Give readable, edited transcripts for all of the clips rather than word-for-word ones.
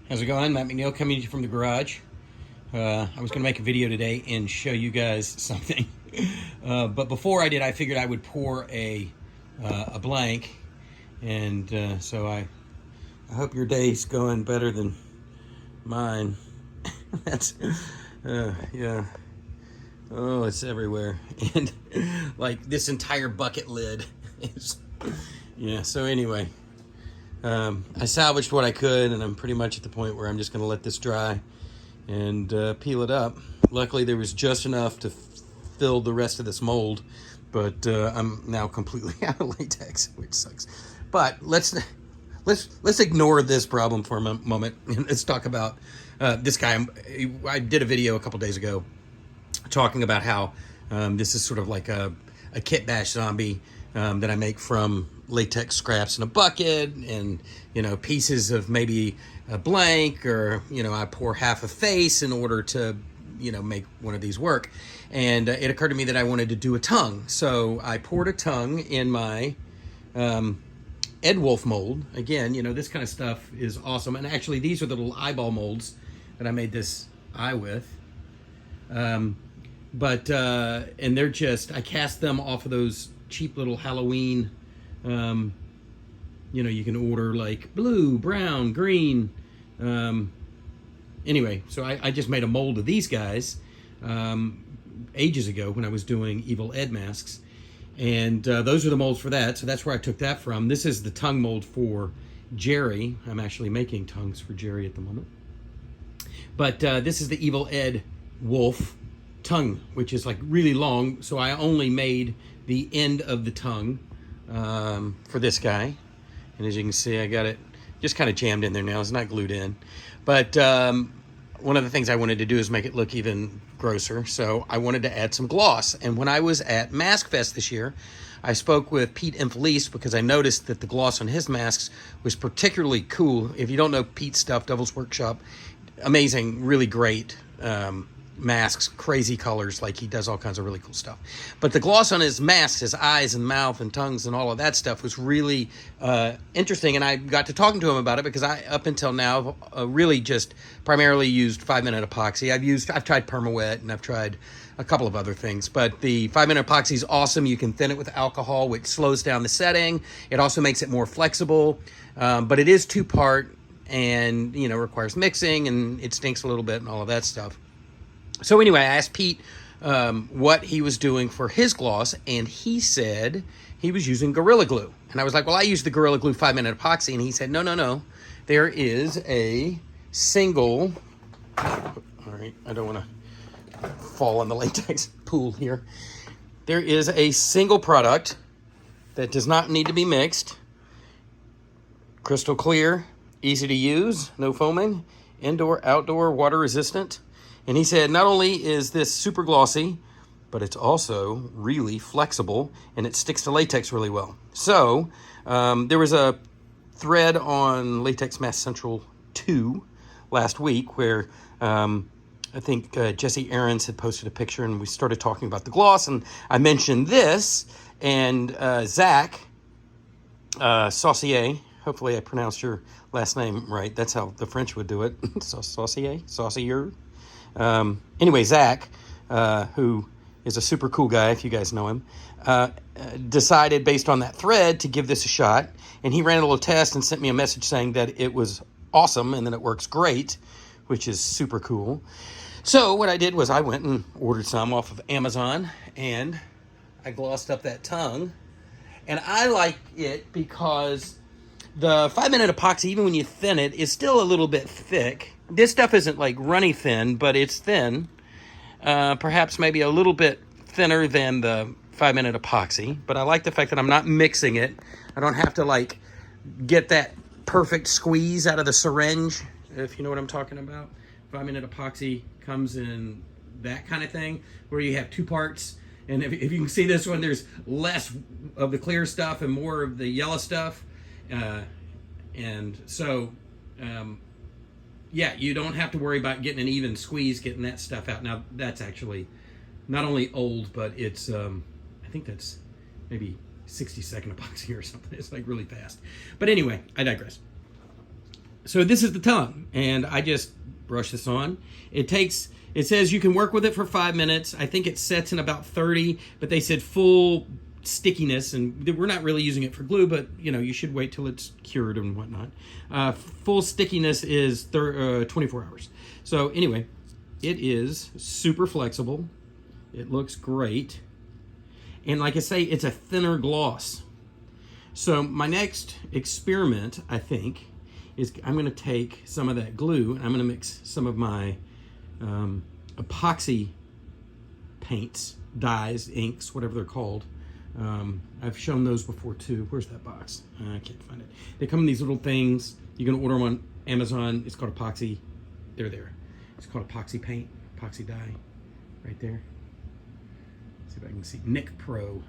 How's it going? Matt McNeil coming to you from the garage. I was going to make a video today and show you guys something. But before I did, I figured I would pour a blank. And so I hope your day's going better than mine. That's, yeah. Oh, it's everywhere. And like this entire bucket lid is, yeah, so anyway. I salvaged what I could, and I'm pretty much at the point where I'm just going to let this dry and peel it up. Luckily, there was just enough to fill the rest of this mold, but I'm now completely out of latex, which sucks. But let's ignore this problem for a moment, and let's talk about this guy. I did a video a couple days ago talking about how this is sort of like a kit bash zombie that I make from latex scraps in a bucket and, you know, pieces of maybe a blank, or, you know, I pour half a face in order to, you know, make one of these work. And it occurred to me that I wanted to do a tongue. So I poured a tongue in my Ed Wolf mold. Again, you know, this kind of stuff is awesome. And actually, these are the little eyeball molds that I made this eye with. And they're just, I cast them off of those cheap little Halloween, you know, you can order like blue, brown, green. Anyway, so I just made a mold of these guys ages ago when I was doing Evil Ed masks. And those are the molds for that. So that's where I took that from. This is the tongue mold for Jerry. I'm actually making tongues for Jerry at the moment. But this is the Evil Ed Wolf tongue, which is like really long. So I only made the end of the tongue for this guy. And as you can see, I got it just kind of jammed in there now. It's not glued in. But one of the things I wanted to do is make it look even grosser. So I wanted to add some gloss. And when I was at Mask Fest this year, I spoke with Pete and Felice because I noticed that the gloss on his masks was particularly cool. If you don't know Pete's stuff, Devil's Workshop, amazing, really great masks, crazy colors, like he does all kinds of really cool stuff. But the gloss on his masks, his eyes and mouth and tongues and all of that stuff was really interesting, and I got to talking to him about it because I, up until now, really just primarily used 5-minute epoxy. I've tried Permawet, and I've tried a couple of other things, but the 5-minute epoxy is awesome. You can thin it with alcohol, which slows down the setting. It also makes it more flexible, but it is 2-part, and, you know, requires mixing, and it stinks a little bit and all of that stuff. So anyway, I asked Pete what he was doing for his gloss, and he said he was using Gorilla Glue. And I was like, well, I use the Gorilla Glue 5-minute epoxy. And he said, no. There is a single, all right, I don't want to fall in the latex pool here. There is a single product that does not need to be mixed. Crystal clear, easy to use, no foaming, indoor, outdoor, water resistant. And he said, not only is this super glossy, but it's also really flexible, and it sticks to latex really well. So there was a thread on Latex Mask Central 2 last week where I think Jesse Aarons had posted a picture, and we started talking about the gloss, and I mentioned this, and Zach Saucier, hopefully I pronounced your last name right. That's how the French would do it. Saucier. Anyway, Zach, who is a super cool guy, if you guys know him, decided based on that thread to give this a shot. And he ran a little test and sent me a message saying that it was awesome and that it works great, which is super cool. So what I did was I went and ordered some off of Amazon, and I glossed up that tongue. And I like it because the 5-minute epoxy, even when you thin it, is still a little bit thick. This stuff isn't like runny thin, but it's thin. Perhaps maybe a little bit thinner than the 5-minute epoxy. But I like the fact that I'm not mixing it. I don't have to like get that perfect squeeze out of the syringe, if you know what I'm talking about. 5-minute epoxy comes in that kind of thing, where you have 2 parts. And if you can see this one, there's less of the clear stuff and more of the yellow stuff. And so, yeah, you don't have to worry about getting an even squeeze, getting that stuff out. Now, that's actually not only old, but it's, I think that's maybe 60-second epoxy or something. It's like really fast. But anyway, I digress. So this is the tongue, and I just brush this on. It says you can work with it for 5 minutes. I think it sets in about 30, but they said full stickiness, and we're not really using it for glue, but you should wait till it's cured and whatnot. Full stickiness is 24 hours. So anyway, it is super flexible. It looks great. And like I say, it's a thinner gloss. So my next experiment, I think, is I'm going to take some of that glue and I'm going to mix some of my epoxy paints, dyes, inks, whatever they're called. I've shown those before too. Where's that box? I can't find it. They come in these little things. You can order them on Amazon. It's called epoxy. They're there. It's called epoxy paint, epoxy dye, right there. See if I can see. Nick Pro.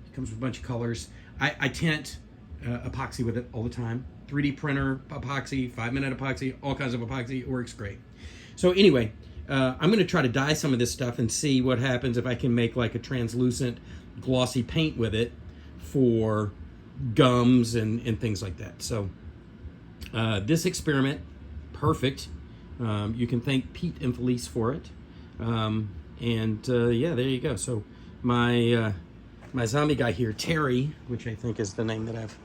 It comes with a bunch of colors. I tint epoxy with it all the time. 3D printer epoxy, 5-minute epoxy, all kinds of epoxy. It works great. So anyway, I'm going to try to dye some of this stuff and see what happens if I can make like a translucent glossy paint with it for gums and things like that. So this experiment, perfect. You can thank Pete and Felice for it. Yeah, there you go. So my zombie guy here, Terry, which I think is the name that I've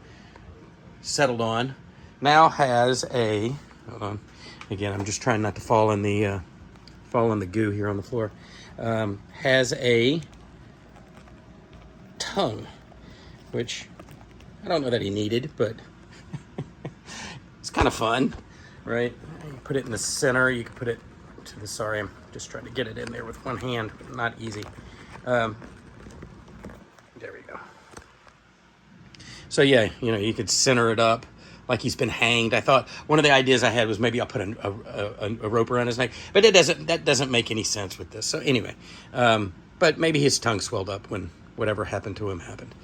settled on, now has a, hold on, again, I'm just trying not to fall in the goo here on the floor, has a tongue, which I don't know that he needed, but it's kind of fun, right? You put it in the center, you can put it to the, sorry, I'm just trying to get it in there with one hand, not easy. There we go. So yeah, you could center it up like he's been hanged. I thought one of the ideas I had was maybe I'll put a rope around his neck, but that doesn't make any sense with this. So anyway, but maybe his tongue swelled up when whatever happened to him happened.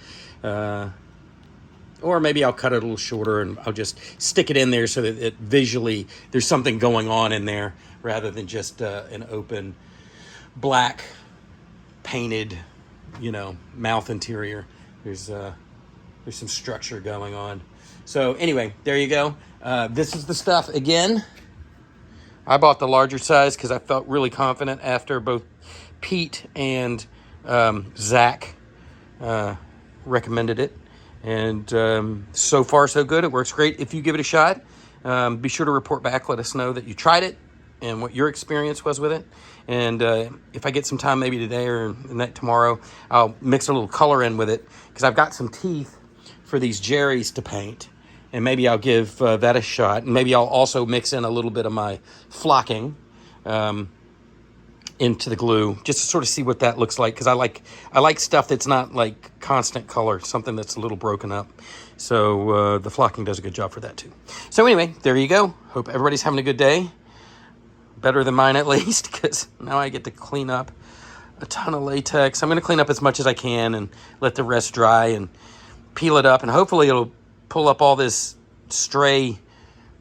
Or maybe I'll cut it a little shorter and I'll just stick it in there so that it visually, there's something going on in there rather than just an open black painted, mouth interior. There's some structure going on. So anyway, there you go. This is the stuff. Again, I bought the larger size because I felt really confident after both Pete and Zach recommended it. And so far, so good. It works great. If you give it a shot, be sure to report back. Let us know that you tried it and what your experience was with it. And if I get some time, maybe today or tomorrow, I'll mix a little color in with it because I've got some teeth for these Jerry's to paint. And maybe I'll give that a shot. And maybe I'll also mix in a little bit of my flocking into the glue just to sort of see what that looks like, because I like stuff that's not like constant color, something that's a little broken up. So the flocking does a good job for that too. So anyway, there you go. Hope everybody's having a good day. Better than mine at least, because now I get to clean up a ton of latex. I'm going to clean up as much as I can and let the rest dry and peel it up, and hopefully it'll pull up all this stray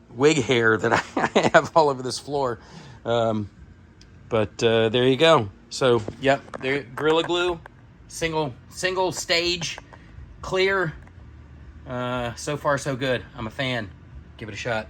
wig hair that I have all over this floor. But there you go. So, yep, there, Gorilla Glue, single stage, clear. So far, so good. I'm a fan. Give it a shot.